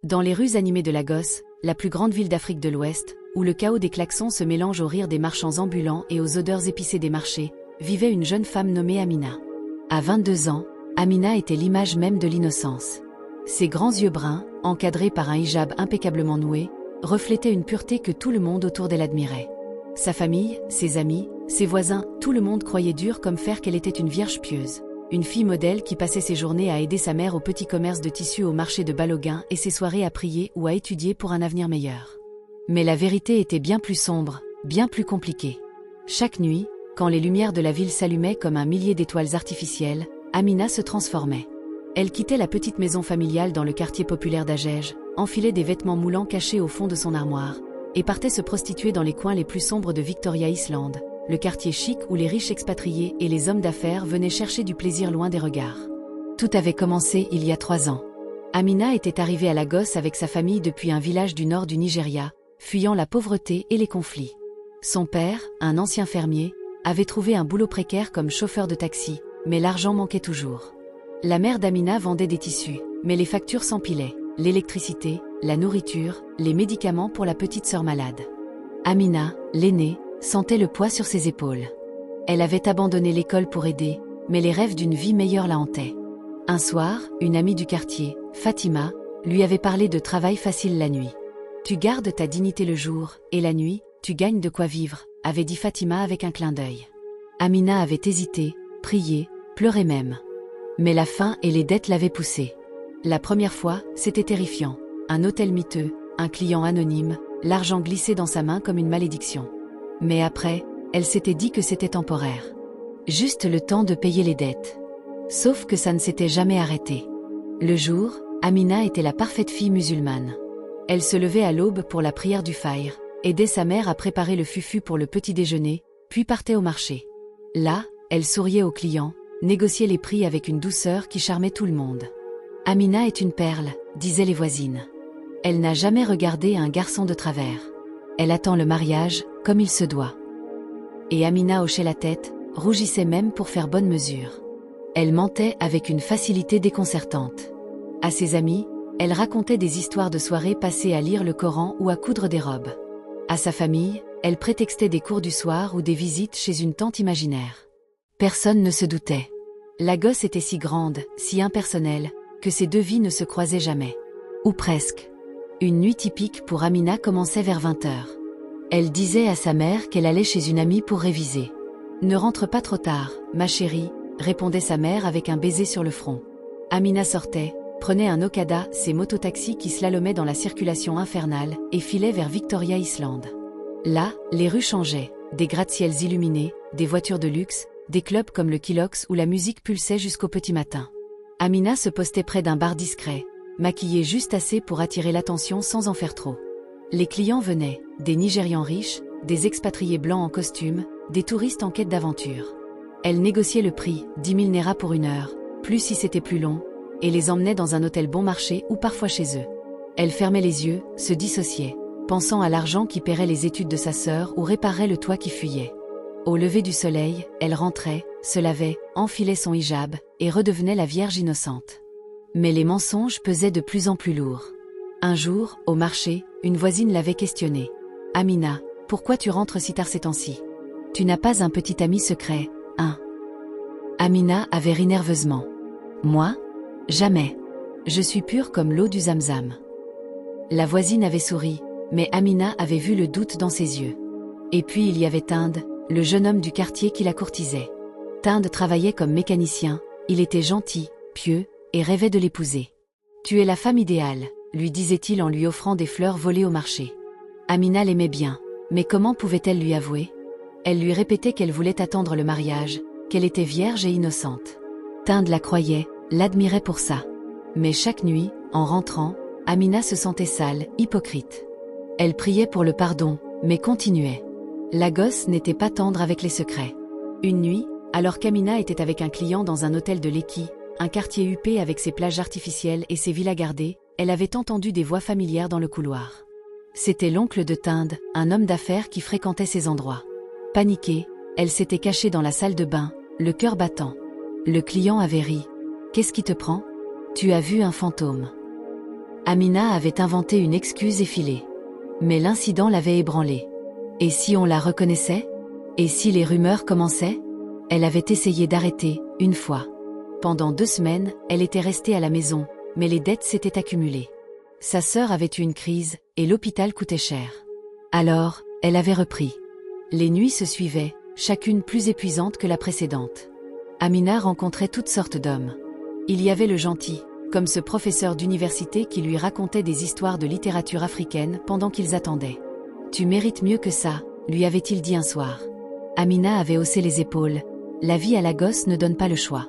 Dans les rues animées de Lagos, la plus grande ville d'Afrique de l'Ouest, où le chaos des klaxons se mélange au rire des marchands ambulants et aux odeurs épicées des marchés, vivait une jeune femme nommée Amina. À 22 ans, Amina était l'image même de l'innocence. Ses grands yeux bruns, encadrés par un hijab impeccablement noué, reflétaient une pureté que tout le monde autour d'elle admirait. Sa famille, ses amis, ses voisins, tout le monde croyait dur comme fer qu'elle était une vierge pieuse. Une fille modèle qui passait ses journées à aider sa mère au petit commerce de tissus au marché de Balogun et ses soirées à prier ou à étudier pour un avenir meilleur. Mais la vérité était bien plus sombre, bien plus compliquée. Chaque nuit, quand les lumières de la ville s'allumaient comme un millier d'étoiles artificielles, Amina se transformait. Elle quittait la petite maison familiale dans le quartier populaire d'Agege, enfilait des vêtements moulants cachés au fond de son armoire, et partait se prostituer dans les coins les plus sombres de Victoria Island, le quartier chic où les riches expatriés et les hommes d'affaires venaient chercher du plaisir loin des regards. Tout avait commencé il y a 3 ans. Amina était arrivée à Lagos avec sa famille depuis un village du nord du Nigeria, fuyant la pauvreté et les conflits. Son père, un ancien fermier, avait trouvé un boulot précaire comme chauffeur de taxi, mais l'argent manquait toujours. La mère d'Amina vendait des tissus, mais les factures s'empilaient, l'électricité, la nourriture, les médicaments pour la petite sœur malade. Amina, l'aînée, sentait le poids sur ses épaules. Elle avait abandonné l'école pour aider, mais les rêves d'une vie meilleure la hantaient. Un soir, une amie du quartier, Fatima, lui avait parlé de travail facile la nuit. « Tu gardes ta dignité le jour, et la nuit, tu gagnes de quoi vivre », avait dit Fatima avec un clin d'œil. Amina avait hésité, prié, pleuré même. Mais la faim et les dettes l'avaient poussée. La première fois, c'était terrifiant. Un hôtel miteux, un client anonyme, l'argent glissé dans sa main comme une malédiction. Mais après, elle s'était dit que c'était temporaire. Juste le temps de payer les dettes. Sauf que ça ne s'était jamais arrêté. Le jour, Amina était la parfaite fille musulmane. Elle se levait à l'aube pour la prière du Fajr, aidait sa mère à préparer le fufu pour le petit déjeuner, puis partait au marché. Là, elle souriait aux clients, négociait les prix avec une douceur qui charmait tout le monde. « Amina est une perle », disaient les voisines. Elle n'a jamais regardé un garçon de travers. Elle attend le mariage, comme il se doit. Et Amina hochait la tête, rougissait même pour faire bonne mesure. Elle mentait avec une facilité déconcertante. À ses amis, elle racontait des histoires de soirées passées à lire le Coran ou à coudre des robes. À sa famille, elle prétextait des cours du soir ou des visites chez une tante imaginaire. Personne ne se doutait. Lagos était si grande, si impersonnelle, que ces deux vies ne se croisaient jamais. Ou presque. Une nuit typique pour Amina commençait vers 20h. Elle disait à sa mère qu'elle allait chez une amie pour réviser. « Ne rentre pas trop tard, ma chérie », répondait sa mère avec un baiser sur le front. Amina sortait, prenait un Okada, ces mototaxis qui slalomaient dans la circulation infernale, et filait vers Victoria Island. Là, les rues changeaient, des gratte-ciels illuminés, des voitures de luxe, des clubs comme le Kilox où la musique pulsait jusqu'au petit matin. Amina se postait près d'un bar discret, maquillée juste assez pour attirer l'attention sans en faire trop. Les clients venaient, des Nigérians riches, des expatriés blancs en costume, des touristes en quête d'aventure. Elle négociait le prix, 10 000 Naira pour 1 heure, plus si c'était plus long, et les emmenait dans un hôtel bon marché ou parfois chez eux. Elle fermait les yeux, se dissociait, pensant à l'argent qui paierait les études de sa sœur ou réparerait le toit qui fuyait. Au lever du soleil, elle rentrait, se lavait, enfilait son hijab, et redevenait la vierge innocente. Mais les mensonges pesaient de plus en plus lourds. Un jour, au marché, une voisine l'avait questionnée. « Amina, pourquoi tu rentres si tard ces temps-ci? Tu n'as pas un petit ami secret, hein ?» Amina avait ri nerveusement. « Moi? Jamais. Je suis pure comme l'eau du Zamzam. » La voisine avait souri, mais Amina avait vu le doute dans ses yeux. Et puis il y avait Tinde, le jeune homme du quartier qui la courtisait. Tinde travaillait comme mécanicien, il était gentil, pieux, et rêvait de l'épouser. « Tu es la femme idéale », lui disait-il en lui offrant des fleurs volées au marché. Amina l'aimait bien, mais comment pouvait-elle lui avouer? Elle lui répétait qu'elle voulait attendre le mariage, qu'elle était vierge et innocente. Tinde la croyait, l'admirait pour ça. Mais chaque nuit, en rentrant, Amina se sentait sale, hypocrite. Elle priait pour le pardon, mais continuait. Lagos n'était pas tendre avec les secrets. Une nuit, alors qu'Amina était avec un client dans un hôtel de Lekki, un quartier huppé avec ses plages artificielles et ses villas gardées, elle avait entendu des voix familières dans le couloir. C'était l'oncle de Tinde, un homme d'affaires qui fréquentait ces endroits. Paniquée, elle s'était cachée dans la salle de bain, le cœur battant. Le client avait ri. « Qu'est-ce qui te prend? Tu as vu un fantôme. » Amina avait inventé une excuse et filé. Mais l'incident l'avait ébranlée. Et si on la reconnaissait? Et si les rumeurs commençaient? Elle avait essayé d'arrêter, une fois. Pendant 2 semaines, elle était restée à la maison, mais les dettes s'étaient accumulées. Sa sœur avait eu une crise, et l'hôpital coûtait cher. Alors, elle avait repris. Les nuits se suivaient, chacune plus épuisante que la précédente. Amina rencontrait toutes sortes d'hommes. Il y avait le gentil, comme ce professeur d'université qui lui racontait des histoires de littérature africaine pendant qu'ils attendaient. « Tu mérites mieux que ça », lui avait-il dit un soir. Amina avait haussé les épaules. La vie à Lagos ne donne pas le choix.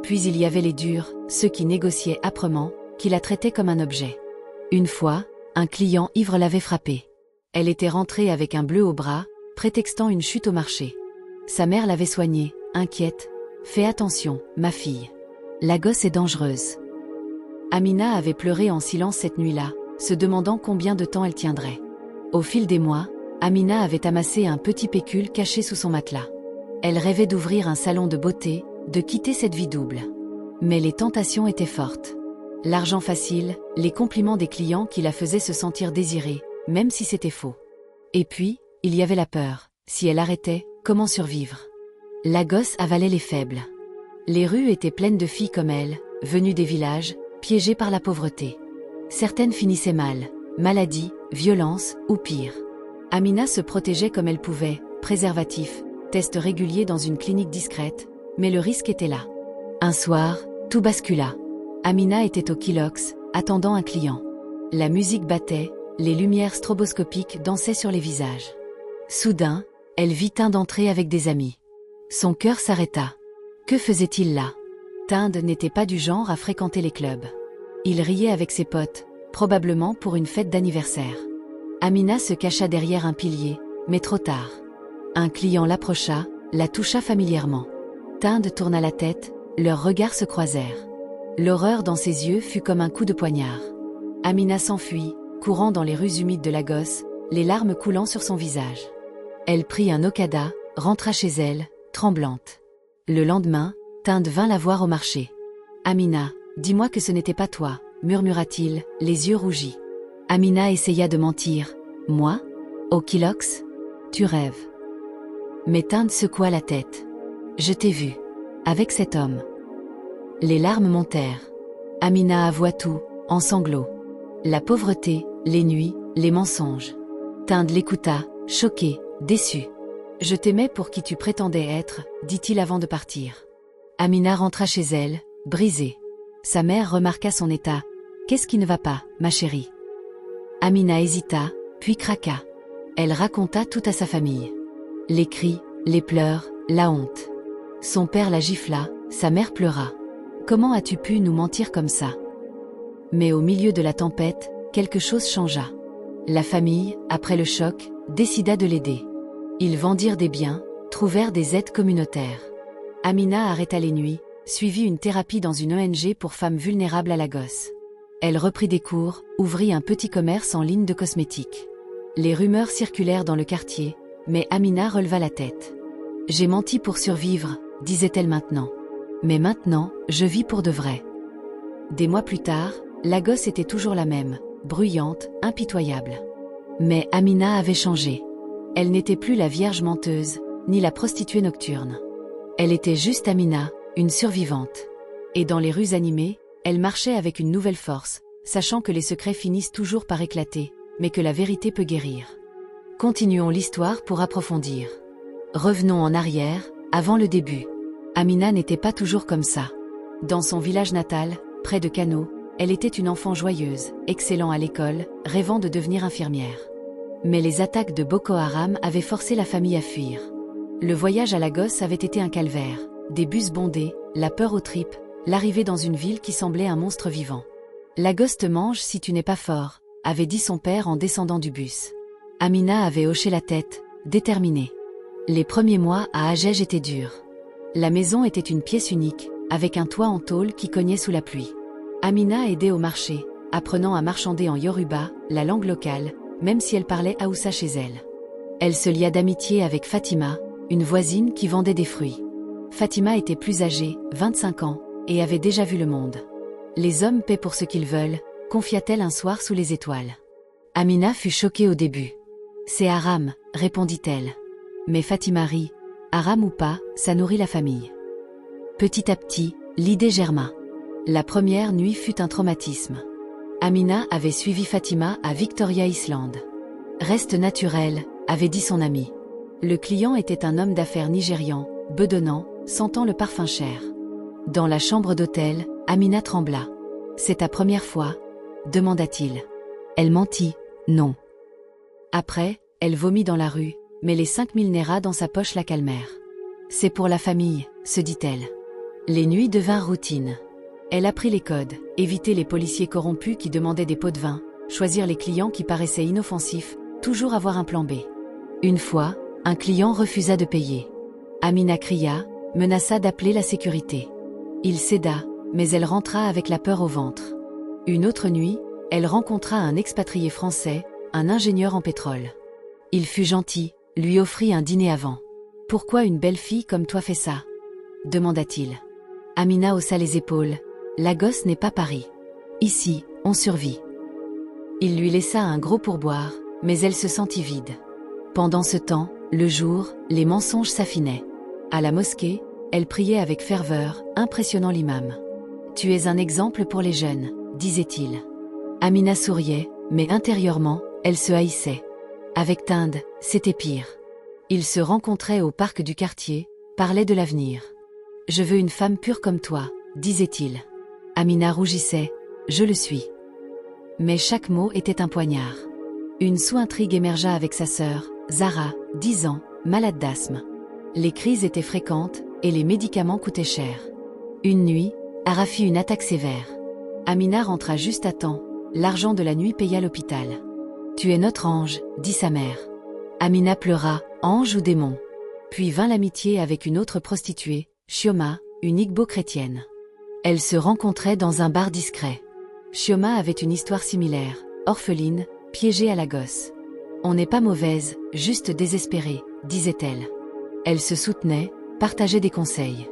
Puis il y avait les durs, ceux qui négociaient âprement, qui la traitaient comme un objet. Une fois, un client ivre l'avait frappée. Elle était rentrée avec un bleu au bras, prétextant une chute au marché. Sa mère l'avait soignée, inquiète. « Fais attention, ma fille. Lagos est dangereuse. » Amina avait pleuré en silence cette nuit-là, se demandant combien de temps elle tiendrait. Au fil des mois, Amina avait amassé un petit pécule caché sous son matelas. Elle rêvait d'ouvrir un salon de beauté, de quitter cette vie double. Mais les tentations étaient fortes. L'argent facile, les compliments des clients qui la faisaient se sentir désirée, même si c'était faux. Et puis, il y avait la peur. Si elle arrêtait, comment survivre? Lagos avalait les faibles. Les rues étaient pleines de filles comme elle, venues des villages, piégées par la pauvreté. Certaines finissaient mal, maladie, violence ou pire. Amina se protégeait comme elle pouvait, préservatifs, tests réguliers dans une clinique discrète, mais le risque était là. Un soir, tout bascula. Amina était au Kilox, attendant un client. La musique battait, les lumières stroboscopiques dansaient sur les visages. Soudain, elle vit Tind entrer avec des amis. Son cœur s'arrêta. Que faisait-il là? Tind n'était pas du genre à fréquenter les clubs. Il riait avec ses potes, probablement pour une fête d'anniversaire. Amina se cacha derrière un pilier, mais trop tard. Un client l'approcha, la toucha familièrement. Tind tourna la tête, leurs regards se croisèrent. L'horreur dans ses yeux fut comme un coup de poignard. Amina s'enfuit, courant dans les rues humides de Lagos, les larmes coulant sur son visage. Elle prit un okada, rentra chez elle, tremblante. Le lendemain, Tind vint la voir au marché. « Amina, dis-moi que ce n'était pas toi », murmura-t-il, les yeux rougis. Amina essaya de mentir. « Moi? Au Kilox? Tu rêves. » Mais Tind secoua la tête. « Je t'ai vu. Avec cet homme. » Les larmes montèrent. Amina avoua tout, en sanglots. La pauvreté, les nuits, les mensonges. Tind l'écouta, choqué, déçu. « Je t'aimais pour qui tu prétendais être », dit-il avant de partir. Amina rentra chez elle, brisée. Sa mère remarqua son état. « Qu'est-ce qui ne va pas, ma chérie ?» Amina hésita, puis craqua. Elle raconta tout à sa famille. Les cris, les pleurs, la honte. Son père la gifla, sa mère pleura. « Comment as-tu pu nous mentir comme ça ?» Mais au milieu de la tempête, quelque chose changea. La famille, après le choc, décida de l'aider. Ils vendirent des biens, trouvèrent des aides communautaires. Amina arrêta les nuits, suivit une thérapie dans une ONG pour femmes vulnérables à Lagos. Elle reprit des cours, ouvrit un petit commerce en ligne de cosmétiques. Les rumeurs circulèrent dans le quartier, mais Amina releva la tête. « J'ai menti pour survivre », disait-elle maintenant. « Mais maintenant, je vis pour de vrai. » Des mois plus tard, Lagos était toujours la même, bruyante, impitoyable. Mais Amina avait changé. Elle n'était plus la vierge menteuse, ni la prostituée nocturne. Elle était juste Amina, une survivante. Et dans les rues animées, elle marchait avec une nouvelle force, sachant que les secrets finissent toujours par éclater, mais que la vérité peut guérir. Continuons l'histoire pour approfondir. Revenons en arrière, avant le début. Amina n'était pas toujours comme ça. Dans son village natal, près de Kano, elle était une enfant joyeuse, excellant à l'école, rêvant de devenir infirmière. Mais les attaques de Boko Haram avaient forcé la famille à fuir. Le voyage à Lagos avait été un calvaire, des bus bondés, la peur aux tripes, l'arrivée dans une ville qui semblait un monstre vivant. « Lagos te mange si tu n'es pas fort », avait dit son père en descendant du bus. Amina avait hoché la tête, déterminée. Les premiers mois à Agege étaient durs. La maison était une pièce unique, avec un toit en tôle qui cognait sous la pluie. Amina aidait au marché, apprenant à marchander en Yoruba, la langue locale, même si elle parlait Haoussa chez elle. Elle se lia d'amitié avec Fatima, une voisine qui vendait des fruits. Fatima était plus âgée, 25 ans, et avait déjà vu le monde. Les hommes paient pour ce qu'ils veulent, confia-t-elle un soir sous les étoiles. Amina fut choquée au début. C'est haram, répondit-elle. Mais Fatima rit. Haram ou pas, ça nourrit la famille. Petit à petit, l'idée germa. La première nuit fut un traumatisme. Amina avait suivi Fatima à Victoria Island. Reste naturel, avait dit son ami. Le client était un homme d'affaires nigérian, bedonnant, sentant le parfum cher. Dans la chambre d'hôtel, Amina trembla. C'est ta première fois ? Demanda-t-il. Elle mentit. Non. Après, elle vomit dans la rue, mais les 5000 Naira dans sa poche la calmèrent. C'est pour la famille, se dit-elle. Les nuits devinrent routine. Elle apprit les codes, éviter les policiers corrompus qui demandaient des pots de vin, choisir les clients qui paraissaient inoffensifs, toujours avoir un plan B. Une fois, un client refusa de payer. Amina cria, menaça d'appeler la sécurité. Il céda, mais elle rentra avec la peur au ventre. Une autre nuit, elle rencontra un expatrié français, un ingénieur en pétrole. Il fut gentil, lui offrit un dîner avant. « Pourquoi une belle fille comme toi fait ça ?» demanda-t-il. Amina haussa les épaules. « Lagos n'est pas Paris. Ici, on survit. » Il lui laissa un gros pourboire, mais elle se sentit vide. Pendant ce temps, le jour, les mensonges s'affinaient. À la mosquée, elle priait avec ferveur, impressionnant l'imam. « Tu es un exemple pour les jeunes », disait-il. Amina souriait, mais intérieurement, elle se haïssait. Avec Tinde, c'était pire. Ils se rencontraient au parc du quartier, parlaient de l'avenir. « Je veux une femme pure comme toi », disait-il. Amina rougissait. « Je le suis. » Mais chaque mot était un poignard. Une sous-intrigue émergea avec sa sœur, Zara, 10 ans, malade d'asthme. Les crises étaient fréquentes, et les médicaments coûtaient cher. Une nuit, Ara fit une attaque sévère. Amina rentra juste à temps, l'argent de la nuit paya l'hôpital. « Tu es notre ange », dit sa mère. Amina pleura, ange ou démon. Puis vint l'amitié avec une autre prostituée, Chioma, une Igbo chrétienne. Elles se rencontraient dans un bar discret. Chioma avait une histoire similaire, orpheline, piégée à Lagos. « On n'est pas mauvaise, juste désespérée », disait-elle. Elles se soutenaient, partageaient des conseils.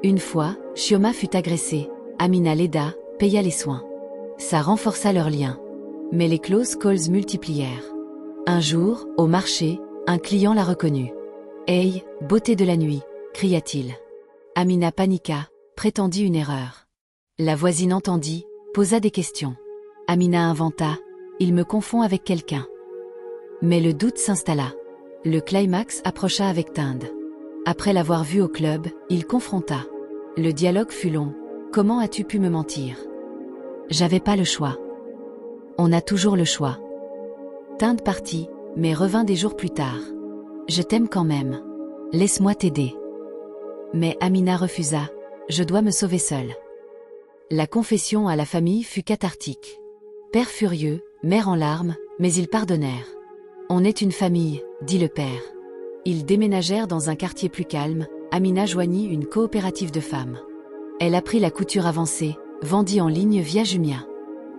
Une fois, Chioma fut agressée, Amina l'aida, paya les soins. Ça renforça leur lien. Mais les close calls multiplièrent. Un jour, au marché, un client la reconnut. « Hey, beauté de la nuit !» cria-t-il. Amina paniqua, prétendit une erreur. La voisine entendit, posa des questions. Amina inventa « Il me confond avec quelqu'un ». Mais le doute s'installa. Le climax approcha avec Tinde. Après l'avoir vue au club, il confronta. Le dialogue fut long. « Comment as-tu pu me mentir ?»« J'avais pas le choix. »« On a toujours le choix. » Tinde partit, mais revint des jours plus tard. « Je t'aime quand même. Laisse-moi t'aider. » Mais Amina refusa. « Je dois me sauver seule. » La confession à la famille fut cathartique. Père furieux, mère en larmes, mais ils pardonnèrent. « On est une famille », dit le père. Ils déménagèrent dans un quartier plus calme. Amina joignit une coopérative de femmes. Elle apprit la couture avancée, vendit en ligne via Jumia.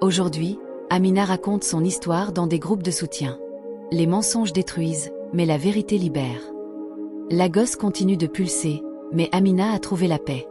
Aujourd'hui, Amina raconte son histoire dans des groupes de soutien. Les mensonges détruisent, mais la vérité libère. Lagos continue de pulser, mais Amina a trouvé la paix.